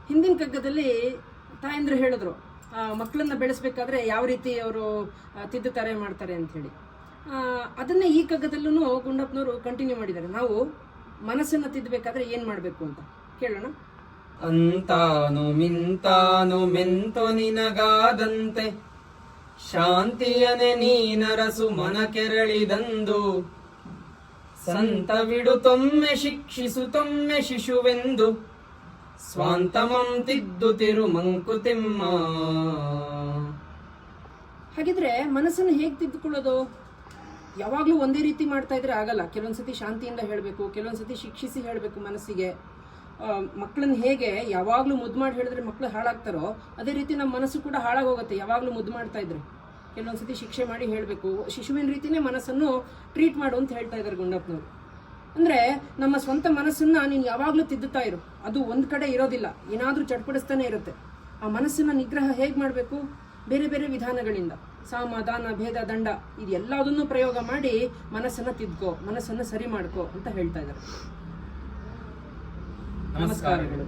ಹಿಂದಿನ ಕಗ್ಗದಲ್ಲಿ ತಾಯಂದ್ರು ಹೇಳಿದ್ರು ಮಕ್ಕಳನ್ನ ಬೆಳೆಸ್ಬೇಕಾದ್ರೆ ಯಾವ ರೀತಿ ಅವರು ತಿದ್ದುತ್ತಾರೆ ಮಾಡ್ತಾರೆ ಅಂತ ಹೇಳಿ. ಅದನ್ನೇ ಈ ಕಗ್ಗದಲ್ಲೂ ಗುಂಡಪ್ಪನವರು ಕಂಟಿನ್ಯೂ ಮಾಡಿದ್ದಾರೆ. ನಾವು ಮನಸ್ಸನ್ನ ತಿದ್ದಬೇಕಾದ್ರೆ ಏನ್ ಮಾಡ್ಬೇಕು ಅಂತ ಕೇಳೋಣ. ಅಂತಾನು ಮಿಂತಾನು ಮೆಂತು ನಿನಗಾದಂತೆ ಶಾಂತಿಯನೆ ನೀನರಸು ಮನ ಕೆರಳಿದಂದು ಸಂತವಿಡು ತೊಮ್ಮೆ ಶಿಕ್ಷಿಸು ತೊಮ್ಮೆ ಶಿಶುವೆಂದು ಸ್ವಾಂತಮಂ ತಿದ್ದುತಿರು ಮಂಕುತಿಮ್ಮ. ಹಾಗಿದ್ರೆ ಮನಸ್ಸನ್ನು ಹೇಗೆ ತಿದ್ದುಕೊಳ್ಳೋದು? ಯಾವಾಗ್ಲೂ ಒಂದೇ ರೀತಿ ಮಾಡ್ತಾ ಇದ್ರೆ ಆಗಲ್ಲ. ಕೆಲವೊಂದ್ಸತಿ ಶಾಂತಿಯಿಂದ ಹೇಳ್ಬೇಕು, ಕೆಲವೊಂದ್ಸತಿ ಶಿಕ್ಷಿಸಿ ಹೇಳ್ಬೇಕು ಮನಸ್ಸಿಗೆ. ಮಕ್ಕಳನ್ನ ಹೇಗೆ ಯಾವಾಗ್ಲೂ ಮುದ್ದು ಮಾಡಿ ಹೇಳಿದ್ರೆ ಮಕ್ಕಳು ಹಾಳಾಗ್ತಾರೋ ಅದೇ ರೀತಿ ನಮ್ಮ ಮನಸ್ಸು ಕೂಡ ಹಾಳಾಗೋಗುತ್ತೆ ಯಾವಾಗ್ಲೂ ಮುದ್ದು ಮಾಡ್ತಾ ಇದ್ರೆ. ಕೆಲವೊಂದ್ಸತಿ ಶಿಕ್ಷೆ ಮಾಡಿ ಹೇಳ್ಬೇಕು. ಶಿಶುವಿನ ರೀತಿನೇ ಮನಸ್ಸನ್ನು ಟ್ರೀಟ್ ಮಾಡು ಅಂತ ಹೇಳ್ತಾ ಇದ್ದಾರೆ ಗುಂಡಪ್ಪನವರು. ಅಂದ್ರೆ ನಮ್ಮ ಸ್ವಂತ ಮನಸ್ಸನ್ನ ನೀನು ಯಾವಾಗ್ಲೂ ತಿದ್ದುತ್ತಾ ಇರು. ಅದು ಒಂದ್ ಕಡೆ ಇರೋದಿಲ್ಲ, ಏನಾದ್ರೂ ಚಟ್ಪಡಿಸ್ತಾನೆ ಇರುತ್ತೆ. ಆ ಮನಸ್ಸನ್ನ ನಿಗ್ರಹ ಹೇಗ್ ಮಾಡ್ಬೇಕು? ಬೇರೆ ಬೇರೆ ವಿಧಾನಗಳಿಂದ, ಸಾಮ ದಾನ ಭೇದ ದಂಡ ಇದೆಲ್ಲದನ್ನು ಪ್ರಯೋಗ ಮಾಡಿ ಮನಸ್ಸನ್ನ ತಿದ್ಕೋ, ಮನಸ್ಸನ್ನ ಸರಿ ಮಾಡ್ಕೋ ಅಂತ ಹೇಳ್ತಾ ಇದ್ದಾರೆ. ನಮಸ್ಕಾರಗಳು.